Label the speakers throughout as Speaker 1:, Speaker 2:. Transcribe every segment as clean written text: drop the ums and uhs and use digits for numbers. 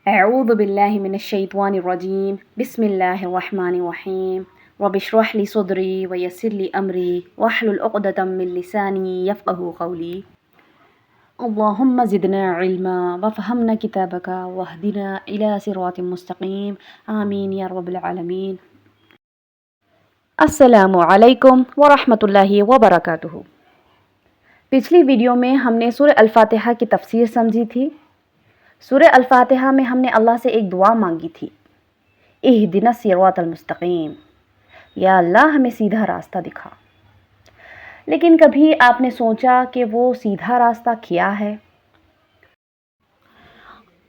Speaker 1: أعوذ بالله من الشيطان الرجيم بسم الله الرحمن الرحيم رب اشرح لي صدري ويسر لي أمري واحلل عقدة من لساني يفقهوا قولي اللهم زدنا علما وفهمنا كتابك واهدنا إلى صراط مستقيم آمين يا رب العالمين۔ السلام علیکم ورحمۃ اللہ وبرکاتہ۔ پچھلی ویڈیو میں ہم نے سورہ الفاتحہ کی تفسیر سمجھی تھی۔ سورہ الفاتحہ میں ہم نے اللہ سے ایک دعا مانگی تھی، اہدنا الصراط المستقیم، یا اللہ ہمیں سیدھا راستہ دکھا۔ لیکن کبھی آپ نے سوچا کہ وہ سیدھا راستہ کیا ہے؟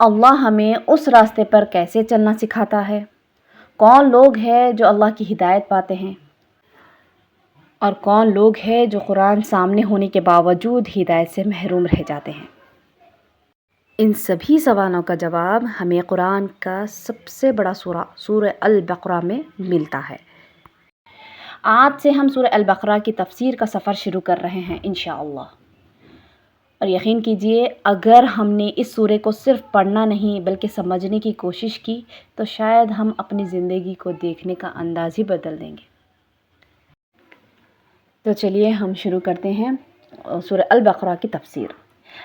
Speaker 1: اللہ ہمیں اس راستے پر کیسے چلنا سکھاتا ہے؟ کون لوگ ہیں جو اللہ کی ہدایت پاتے ہیں اور کون لوگ ہیں جو قرآن سامنے ہونے کے باوجود ہدایت سے محروم رہ جاتے ہیں؟ ان سبھی سوالوں کا جواب ہمیں قرآن کا سب سے بڑا سورہ البقرہ میں ملتا ہے۔ آج سے ہم سورہ البقرہ کی تفسیر کا سفر شروع کر رہے ہیں انشاءاللہ، اور یقین کیجئے اگر ہم نے اس سورے کو صرف پڑھنا نہیں بلکہ سمجھنے کی کوشش کی تو شاید ہم اپنی زندگی کو دیکھنے کا انداز ہی بدل دیں گے۔ تو چلیے ہم شروع کرتے ہیں سورہ البقرہ کی تفسیر۔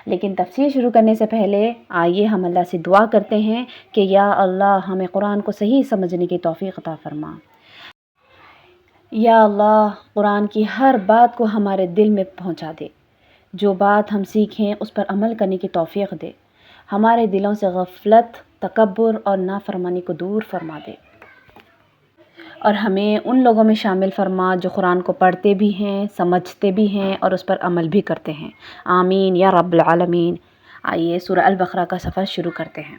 Speaker 1: لیکن تفسیر شروع کرنے سے پہلے آئیے ہم اللہ سے دعا کرتے ہیں کہ یا اللہ ہمیں قرآن کو صحیح سمجھنے کی توفیق عطا فرما۔ یا اللہ قرآن کی ہر بات کو ہمارے دل میں پہنچا دے، جو بات ہم سیکھیں اس پر عمل کرنے کی توفیق دے، ہمارے دلوں سے غفلت، تکبر اور نافرمانی کو دور فرما دے، اور ہمیں ان لوگوں میں شامل فرما جو قرآن کو پڑھتے بھی ہیں، سمجھتے بھی ہیں اور اس پر عمل بھی کرتے ہیں، آمین یا رب العالمین۔ آئیے سورہ البقرہ کا سفر شروع کرتے ہیں۔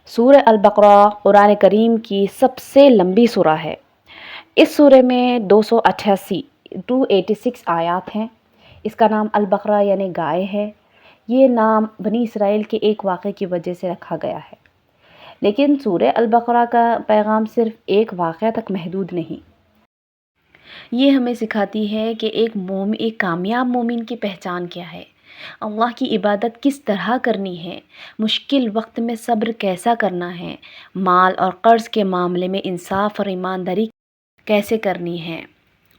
Speaker 1: سورہ البقرہ قرآن کریم کی سب سے لمبی سورہ ہے۔ اس سورے میں 286 آیات ہیں۔ اس کا نام البقرہ یعنی گائے ہے۔ یہ نام بنی اسرائیل کے ایک واقعے کی وجہ سے رکھا گیا ہے، لیکن سورہ البقرہ کا پیغام صرف ایک واقعہ تک محدود نہیں۔ یہ ہمیں سکھاتی ہے کہ ایک کامیاب مومن کی پہچان کیا ہے، اللہ کی عبادت کس طرح کرنی ہے، مشکل وقت میں صبر کیسا کرنا ہے، مال اور قرض کے معاملے میں انصاف اور ایمانداری کیسے کرنی ہے،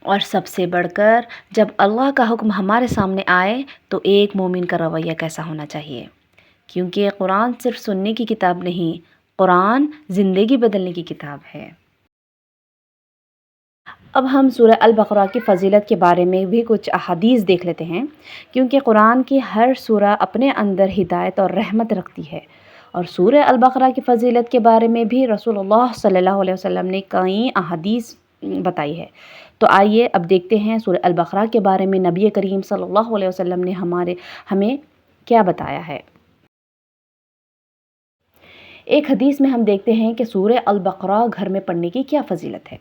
Speaker 1: اور سب سے بڑھ کر جب اللہ کا حکم ہمارے سامنے آئے تو ایک مومن کا رویہ کیسا ہونا چاہیے، کیونکہ قرآن صرف سننے کی کتاب نہیں، قرآن زندگی بدلنے کی کتاب ہے۔ اب ہم سورہ البقرہ کی فضیلت کے بارے میں بھی کچھ احادیث دیکھ لیتے ہیں، کیونکہ قرآن کی ہر سورہ اپنے اندر ہدایت اور رحمت رکھتی ہے، اور سورہ البقرہ کی فضیلت کے بارے میں بھی رسول اللہ صلی اللہ علیہ وسلم نے کئی احادیث بتائی ہے۔ تو آئیے اب دیکھتے ہیں سورہ البقرہ کے بارے میں نبی کریم صلی اللہ علیہ وسلم نے ہمیں کیا بتایا ہے۔ ایک حدیث میں ہم دیکھتے ہیں کہ سورہ البقرہ گھر میں پڑھنے کی کیا فضیلت ہے۔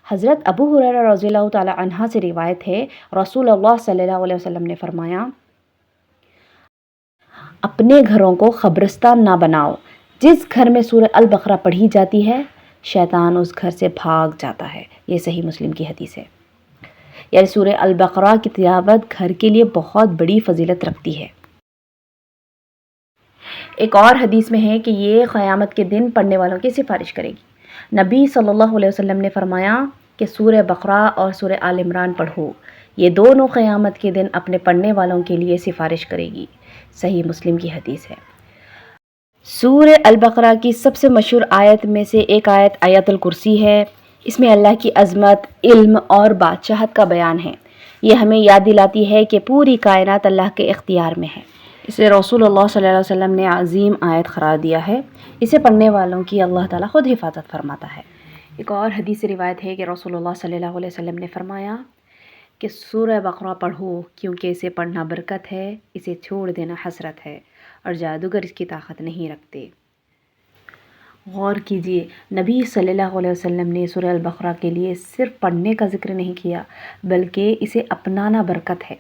Speaker 1: حضرت ابو ہریرہ رضی اللہ تعالی عنہ سے روایت ہے، رسول اللہ صلی اللہ علیہ وسلم نے فرمایا، اپنے گھروں کو قبرستان نہ بناؤ، جس گھر میں سورہ البقرہ پڑھی جاتی ہے شیطان اس گھر سے بھاگ جاتا ہے۔ یہ صحیح مسلم کی حدیث ہے۔ یعنی سورہ البقرہ کی تلاوت گھر کے لیے بہت بڑی فضیلت رکھتی ہے۔ ایک اور حدیث میں ہے کہ یہ قیامت کے دن پڑھنے والوں کی سفارش کرے گی۔ نبی صلی اللہ علیہ وسلم نے فرمایا کہ سورہ بقرہ اور سورہ آل عمران پڑھو، یہ دونوں قیامت کے دن اپنے پڑھنے والوں کے لیے سفارش کرے گی۔ صحیح مسلم کی حدیث ہے۔ سورہ البقرہ کی سب سے مشہور آیت میں سے ایک آیت آیت الکرسی ہے۔ اس میں اللہ کی عظمت، علم اور بادشاہت کا بیان ہے۔ یہ ہمیں یاد دلاتی ہے کہ پوری کائنات اللہ کے اختیار میں ہے۔ اسے رسول اللہ صلی اللہ علیہ وسلم نے عظیم آیت قرار دیا ہے۔ اسے پڑھنے والوں کی اللہ تعالیٰ خود حفاظت فرماتا ہے۔ ایک اور حدیث روایت ہے کہ رسول اللہ صلی اللہ علیہ وسلم نے فرمایا کہ سورہ بقرہ پڑھو، کیونکہ اسے پڑھنا برکت ہے، اسے چھوڑ دینا حسرت ہے، اور جادوگر اس کی طاقت نہیں رکھتے۔ غور کیجئے، نبی صلی اللہ علیہ وسلم نے سورہ البقرہ کے لیے صرف پڑھنے کا ذکر نہیں کیا بلکہ اسے اپنانا برکت ہے۔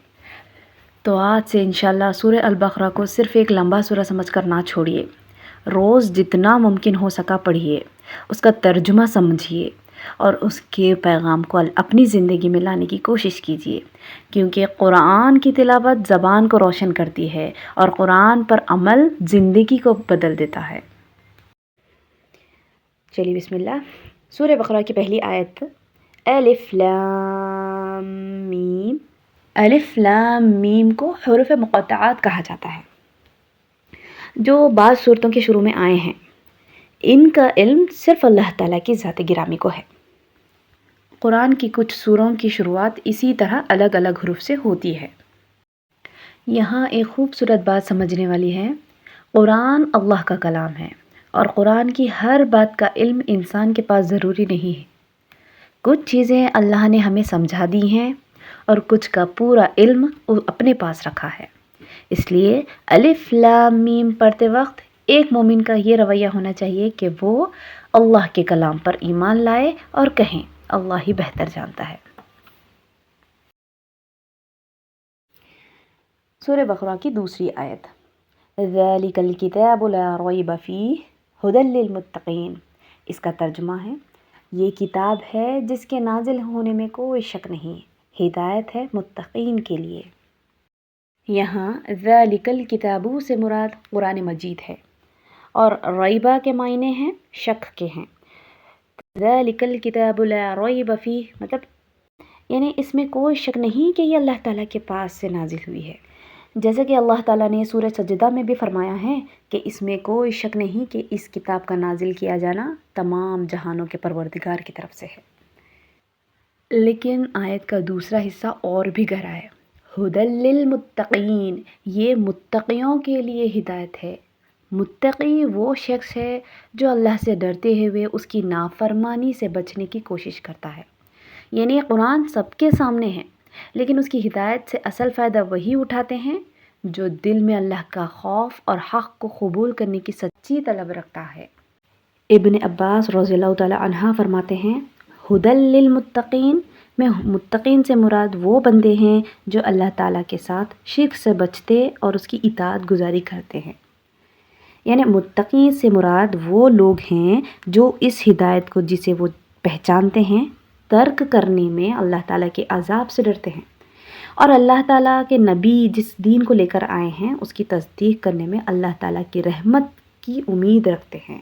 Speaker 1: تو آج سے انشاءاللہ سورہ البقرہ کو صرف ایک لمبا سورہ سمجھ کر نہ چھوڑیے، روز جتنا ممکن ہو سکا پڑھیے، اس کا ترجمہ سمجھیے، اور اس کے پیغام کو اپنی زندگی میں لانے کی کوشش کیجیے، کیونکہ قرآن کی تلاوت زبان کو روشن کرتی ہے اور قرآن پر عمل زندگی کو بدل دیتا ہے۔ چلیے بسم اللہ۔ سورہ بقرہ کی پہلی آیت الف لام میم۔ الف لام میم کو حروف مقطعات کہا جاتا ہے، جو بعض صورتوں کے شروع میں آئے ہیں۔ ان کا علم صرف اللہ تعالیٰ کی ذات گرامی کو ہے۔ قرآن کی کچھ سوروں کی شروعات اسی طرح الگ الگ حروف سے ہوتی ہے۔ یہاں ایک خوبصورت بات سمجھنے والی ہے، قرآن اللہ کا کلام ہے اور قرآن کی ہر بات کا علم انسان کے پاس ضروری نہیں ہے۔ کچھ چیزیں اللہ نے ہمیں سمجھا دی ہیں اور کچھ کا پورا علم اپنے پاس رکھا ہے۔ اس لیے الف لام میم پڑھتے وقت ایک مومن کا یہ رویہ ہونا چاہیے کہ وہ اللہ کے کلام پر ایمان لائے اور کہیں اللہ ہی بہتر جانتا ہے۔ سورہ بقرہ کی دوسری آیت ذَلِكَ الْكِتَابُ لَا رَيْبَ فِيهِ هُدًى لِّلْمُتَّقِينَ۔ اس کا ترجمہ ہے، یہ کتاب ہے جس کے نازل ہونے میں کوئی شک نہیں، ہدایت ہے متقین کے لیے۔ یہاں ذَلِكَ الْكِتَابُ سے مراد قرآن مجید ہے اور ریبہ کے معنی ہیں شک کے ہیں۔ ذَلِكَ الْكِتَابُ لَا رَيْبَ فِيهِ مطلب یعنی اس میں کوئی شک نہیں کہ یہ اللہ تعالیٰ کے پاس سے نازل ہوئی ہے، جیسے کہ اللہ تعالیٰ نے سورہ سجدہ میں بھی فرمایا ہے کہ اس میں کوئی شک نہیں کہ اس کتاب کا نازل کیا جانا تمام جہانوں کے پروردگار کی طرف سے ہے۔ لیکن آیت کا دوسرا حصہ اور بھی گہرا ہے، ھدی للمتقین، یہ متقیوں کے لیے ہدایت ہے۔ متقی وہ شخص ہے جو اللہ سے ڈرتے ہوئے اس کی نافرمانی سے بچنے کی کوشش کرتا ہے۔ یعنی قرآن سب کے سامنے ہے، لیکن اس کی ہدایت سے اصل فائدہ وہی اٹھاتے ہیں جو دل میں اللہ کا خوف اور حق کو قبول کرنے کی سچی طلب رکھتا ہے۔ ابن عباس رضی اللہ تعالی عنہ فرماتے ہیں، ھدی للمتقین میں متقین سے مراد وہ بندے ہیں جو اللہ تعالیٰ کے ساتھ شرک سے بچتے اور اس کی اطاعت گزاری کرتے ہیں۔ یعنی متقین سے مراد وہ لوگ ہیں جو اس ہدایت کو جسے وہ پہچانتے ہیں ترک کرنے میں اللہ تعالیٰ کے عذاب سے ڈرتے ہیں، اور اللہ تعالیٰ کے نبی جس دین کو لے کر آئے ہیں اس کی تصدیق کرنے میں اللہ تعالیٰ کی رحمت کی امید رکھتے ہیں۔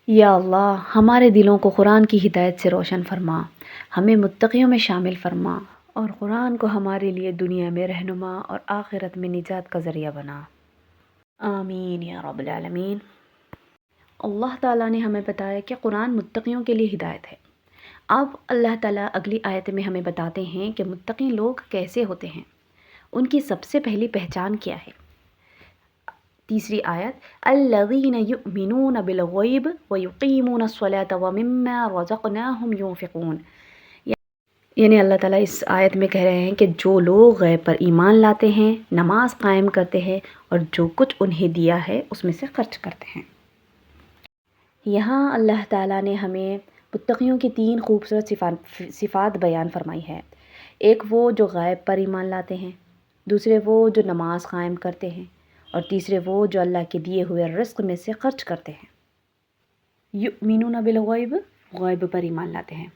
Speaker 1: یا اللہ ہمارے دلوں کو قرآن کی ہدایت سے روشن فرما، ہمیں متقیوں میں شامل فرما اور قرآن کو ہمارے لیے دنیا میں رہنما اور آخرت میں نجات کا ذریعہ بنا۔ آمین یا رب العالمین۔ اللہ تعالیٰ نے ہمیں بتایا کہ قرآن متقیوں کے لیے ہدایت ہے۔ اب اللہ تعالیٰ اگلی آیت میں ہمیں بتاتے ہیں کہ متقی لوگ کیسے ہوتے ہیں، ان کی سب سے پہلی پہچان کیا ہے۔ تیسری آیت الذین یؤمنون بالغیب ویقیمون الصلاة ومما رزقناہم ينفقون، یعنی اللہ تعالیٰ اس آیت میں کہہ رہے ہیں کہ جو لوگ غیب پر ایمان لاتے ہیں، نماز قائم کرتے ہیں اور جو کچھ انہیں دیا ہے اس میں سے خرچ کرتے ہیں۔ یہاں اللہ تعالیٰ نے ہمیں متقیوں کی تین خوبصورت صفات بیان فرمائی ہے۔ ایک وہ جو غیب پر ایمان لاتے ہیں، دوسرے وہ جو نماز قائم کرتے ہیں، اور تیسرے وہ جو اللہ کے دیے ہوئے رزق میں سے خرچ کرتے ہیں۔ یؤمنون بالغیب، غیب پر ایمان لاتے ہیں۔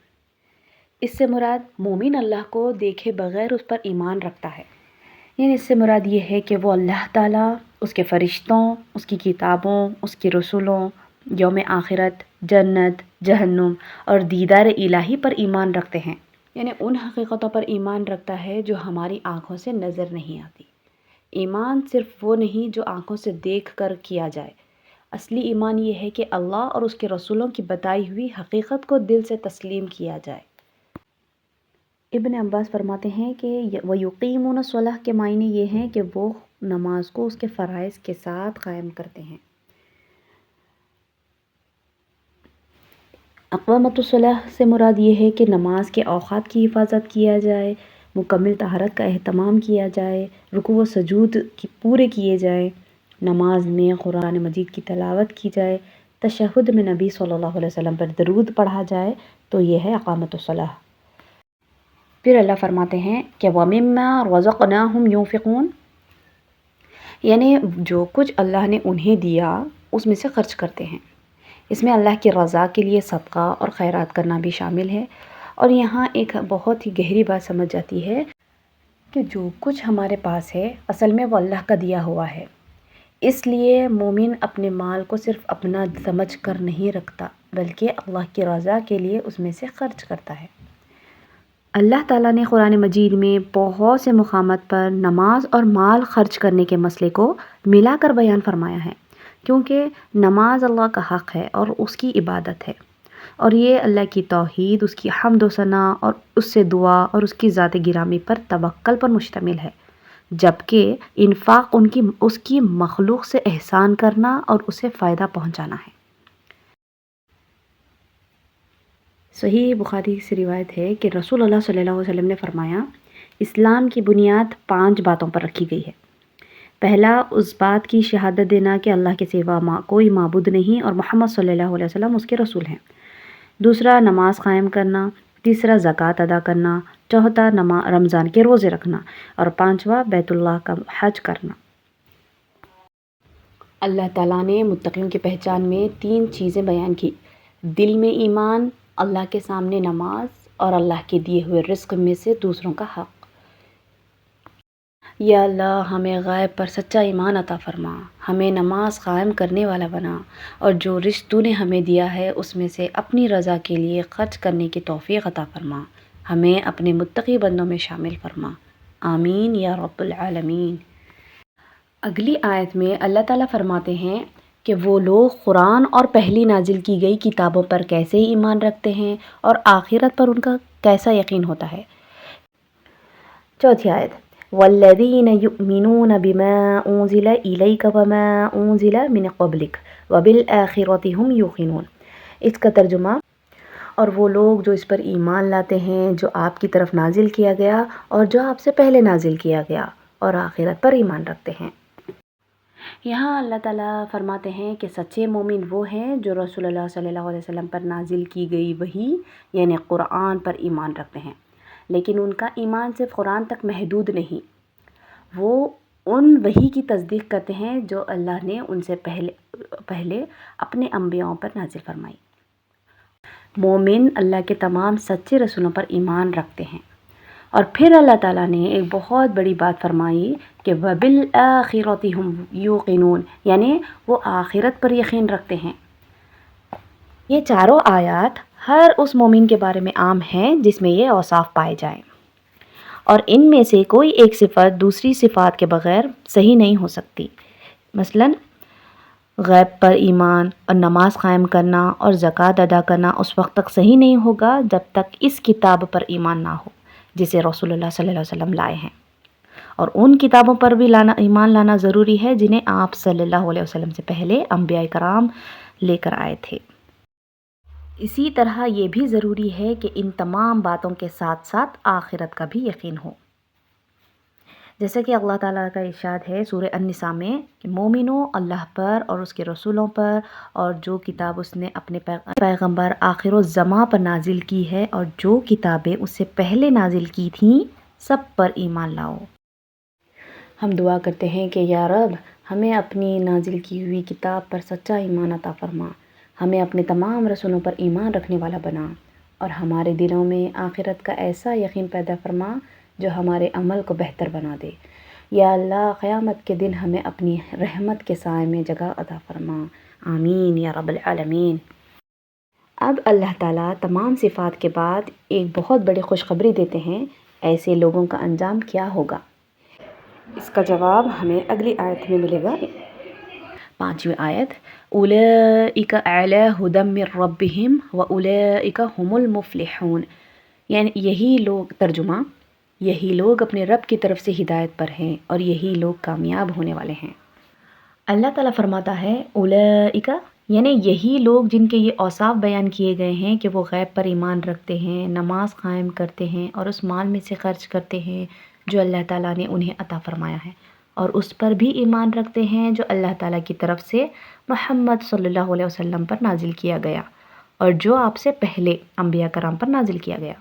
Speaker 1: اس سے مراد مومن اللہ کو دیکھے بغیر اس پر ایمان رکھتا ہے، یعنی اس سے مراد یہ ہے کہ وہ اللہ تعالیٰ، اس کے فرشتوں، اس کی کتابوں، اس کے رسولوں، یوم آخرت، جنت، جہنم اور دیدار الہی پر ایمان رکھتے ہیں، یعنی ان حقیقتوں پر ایمان رکھتا ہے جو ہماری آنکھوں سے نظر نہیں آتی۔ ایمان صرف وہ نہیں جو آنکھوں سے دیکھ کر کیا جائے، اصلی ایمان یہ ہے کہ اللہ اور اس کے رسولوں کی بتائی ہوئی حقیقت کو دل سے تسلیم کیا جائے۔ ابن عباس فرماتے ہیں کہ وَيُقِيمُونَ الصَّلَاةَ کے معنی یہ ہیں کہ وہ نماز کو اس کے فرائض کے ساتھ قائم کرتے ہیں۔ اقامت الصلاۃ سے مراد یہ ہے کہ نماز کے اوقات کی حفاظت کیا جائے، مکمل طہارت کا اہتمام کیا جائے، رکوع و سجود پورے کیے جائیں، نماز میں قرآن مجید کی تلاوت کی جائے، تشہد میں نبی صلی اللہ علیہ وسلم پر درود پڑھا جائے، تو یہ ہے اقامت الصلاۃ۔ پھر اللہ فرماتے ہیں کہ وَمِمَّا رَزَقْنَاهُمْ يُنفِقُونَ، یعنی جو کچھ اللہ نے انہیں دیا اس میں سے خرچ کرتے ہیں۔ اس میں اللہ کی رضا کے لیے صدقہ اور خیرات کرنا بھی شامل ہے۔ اور یہاں ایک بہت ہی گہری بات سمجھ جاتی ہے کہ جو کچھ ہمارے پاس ہے اصل میں وہ اللہ کا دیا ہوا ہے، اس لیے مومن اپنے مال کو صرف اپنا سمجھ کر نہیں رکھتا بلکہ اللہ کی رضا کے لیے اس میں سے خرچ کرتا ہے۔ اللہ تعالیٰ نے قرآن مجید میں بہت سے مقامات پر نماز اور مال خرچ کرنے کے مسئلے کو ملا کر بیان فرمایا ہے، کیونکہ نماز اللہ کا حق ہے اور اس کی عبادت ہے، اور یہ اللہ کی توحید، اس کی حمد و ثنا اور اس سے دعا اور اس کی ذات گرامی پر توکل پر مشتمل ہے، جبکہ انفاق اس کی مخلوق سے احسان کرنا اور اسے فائدہ پہنچانا ہے۔ صحیح بخاری سے روایت ہے کہ رسول اللہ صلی اللہ علیہ وسلم نے فرمایا، اسلام کی بنیاد 5 باتوں پر رکھی گئی ہے۔ پہلا، اس بات کی شہادت دینا کہ اللہ کے سوا کوئی معبود نہیں اور محمد صلی اللہ علیہ وسلم اس کے رسول ہیں۔ دوسرا، نماز قائم کرنا۔ تیسرا، زکوٰۃ ادا کرنا۔ چوتھا، رمضان کے روزے رکھنا۔ اور پانچواں، بیت اللہ کا حج کرنا۔ اللہ تعالیٰ نے متقیوں کی پہچان میں 3 چیزیں بیان کی: دل میں ایمان، اللہ کے سامنے نماز اور اللہ کے دیے ہوئے رزق میں سے دوسروں کا حق۔ یا اللہ، ہمیں غیب پر سچا ایمان عطا فرما، ہمیں نماز قائم کرنے والا بنا، اور جو رزق تو نے ہمیں دیا ہے اس میں سے اپنی رضا کے لیے خرچ کرنے کی توفیق عطا فرما، ہمیں اپنے متقی بندوں میں شامل فرما، آمین یا رب العالمین۔ اگلی آیت میں اللہ تعالیٰ فرماتے ہیں کہ وہ لوگ قرآن اور پہلی نازل کی گئی کتابوں پر کیسے ایمان رکھتے ہیں اور آخرت پر ان کا کیسا یقین ہوتا ہے۔ چوتھی آیت، وَالَّذِينَ يُؤْمِنُونَ بِمَا أُنزِلَ إِلَيْكَ وَمَا أُنزِلَ مِن قَبْلِكَ وَبِالْآخِرَةِ هُمْ يُوقِنُونَ۔ اس کا ترجمہ، اور وہ لوگ جو اس پر ایمان لاتے ہیں جو آپ کی طرف نازل کیا گیا اور جو آپ سے پہلے نازل کیا گیا، اور آخرت پر ایمان رکھتے ہیں۔ یہاں اللہ تعالیٰ فرماتے ہیں کہ سچے مومن وہ ہیں جو رسول اللہ صلی اللہ علیہ وسلم پر نازل کی گئی وحی یعنی قرآن پر ایمان رکھتے ہیں، لیکن ان کا ایمان صرف قرآن تک محدود نہیں، وہ ان وحی کی تصدیق کرتے ہیں جو اللہ نے ان سے پہلے اپنے انبیاءوں پر نازل فرمائی۔ مومن اللہ کے تمام سچے رسولوں پر ایمان رکھتے ہیں، اور پھر اللہ تعالیٰ نے ایک بہت بڑی بات فرمائی کہ وَبِالْآخِرَةِ هُمْ يُوقِنُونَ، یعنی وہ آخرت پر یقین رکھتے ہیں۔ یہ چاروں آیات ہر اس مومن کے بارے میں عام ہیں جس میں یہ اوصاف پائے جائیں، اور ان میں سے کوئی ایک صفت دوسری صفات کے بغیر صحیح نہیں ہو سکتی۔ مثلاً غیب پر ایمان اور نماز قائم کرنا اور زکوٰۃ ادا کرنا اس وقت تک صحیح نہیں ہوگا جب تک اس کتاب پر ایمان نہ ہو جسے رسول اللہ صلی اللہ علیہ وسلم لائے ہیں، اور ان کتابوں پر بھی ایمان لانا ضروری ہے جنہیں آپ صلی اللہ علیہ وسلم سے پہلے انبیاء کرام لے کر آئے تھے۔ اسی طرح یہ بھی ضروری ہے کہ ان تمام باتوں کے ساتھ ساتھ آخرت کا بھی یقین ہو، جیسا کہ اللہ تعالیٰ کا ارشاد ہے سورہ النساء میں کہ مومنوں اللہ پر اور اس کے رسولوں پر اور جو کتاب اس نے اپنے پیغمبر آخر الزماں پر نازل کی ہے اور جو کتابیں اس سے پہلے نازل کی تھیں سب پر ایمان لاؤ۔ ہم دعا کرتے ہیں کہ یا رب، ہمیں اپنی نازل کی ہوئی کتاب پر سچا ایمان عطا فرما، ہمیں اپنے تمام رسولوں پر ایمان رکھنے والا بنا، اور ہمارے دلوں میں آخرت کا ایسا یقین پیدا فرما جو ہمارے عمل کو بہتر بنا دے۔ یا اللہ، قیامت کے دن ہمیں اپنی رحمت کے سائے میں جگہ عطا فرما، آمین یا رب العالمین۔ اب اللہ تعالیٰ تمام صفات کے بعد ایک بہت بڑی خوشخبری دیتے ہیں، ایسے لوگوں کا انجام کیا ہوگا؟ اس کا جواب ہمیں اگلی آیت میں ملے گا۔ 5ویں آیت، اولئک اعلی ھدی من ربہم واولئک ھم المفلحون، یعنی یہی لوگ، ترجمہ، یہی لوگ اپنے رب کی طرف سے ہدایت پر ہیں اور یہی لوگ کامیاب ہونے والے ہیں۔ اللہ تعالیٰ فرماتا ہے اولئک، یعنی یہی لوگ جن کے یہ اوصاف بیان کیے گئے ہیں کہ وہ غیب پر ایمان رکھتے ہیں، نماز قائم کرتے ہیں اور اس مال میں سے خرچ کرتے ہیں جو اللہ تعالیٰ نے انہیں عطا فرمایا ہے، اور اس پر بھی ایمان رکھتے ہیں جو اللہ تعالیٰ کی طرف سے محمد صلی اللہ علیہ وسلم پر نازل کیا گیا اور جو آپ سے پہلے انبیاء کرام پر نازل کیا گیا،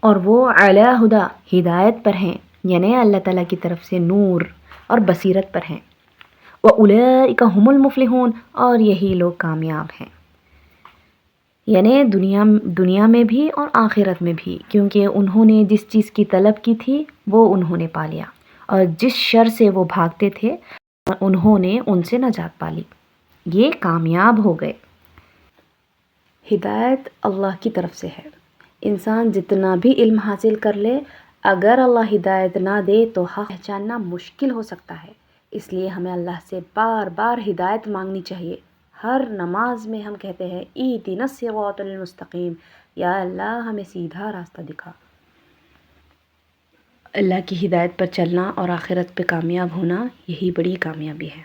Speaker 1: اور وہ اعلی ھدی، ہدایت پر ہیں، یعنی اللہ تعالیٰ کی طرف سے نور اور بصیرت پر ہیں، وَأُولَئِكَ هُمُ الْمُفْلِحُونَ، اور یہی لوگ کامیاب ہیں، یعنی دنیا میں بھی اور آخرت میں بھی، کیونکہ انہوں نے جس چیز کی طلب کی تھی وہ انہوں نے پا لیا، اور جس شر سے وہ بھاگتے تھے انہوں نے ان سے نجات پا لی، یہ کامیاب ہو گئے۔ ہدایت اللہ کی طرف سے ہے، انسان جتنا بھی علم حاصل کر لے، اگر اللہ ہدایت نہ دے تو حق پہچاننا مشکل ہو سکتا ہے، اس لیے ہمیں اللہ سے بار بار ہدایت مانگنی چاہیے۔ ہر نماز میں ہم کہتے ہیں اہدنا الصراط المستقیم، یا اللہ ہمیں سیدھا راستہ دکھا۔ اللہ کی ہدایت پر چلنا اور آخرت پہ کامیاب ہونا، یہی بڑی کامیابی ہے۔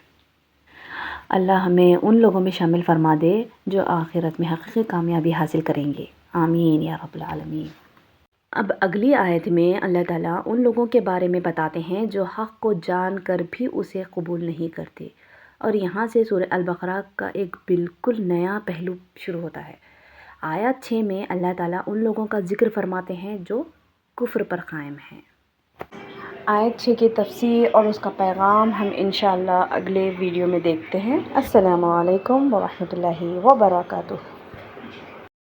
Speaker 1: اللہ ہمیں ان لوگوں میں شامل فرما دے جو آخرت میں حقیقی کامیابی حاصل کریں گے، آمین یا رب العالمین۔ اب اگلی آیت میں اللہ تعالیٰ ان لوگوں کے بارے میں بتاتے ہیں جو حق کو جان کر بھی اسے قبول نہیں کرتے، اور یہاں سے سورہ البقرہ کا ایک بالکل نیا پہلو شروع ہوتا ہے۔ آیت 6 میں اللہ تعالیٰ ان لوگوں کا ذکر فرماتے ہیں جو کفر پر قائم ہیں۔ آیت 6 کی تفسیر اور اس کا پیغام ہم انشاءاللہ اگلے ویڈیو میں دیکھتے ہیں۔ السلام علیکم ورحمۃ اللہ وبرکاتہ۔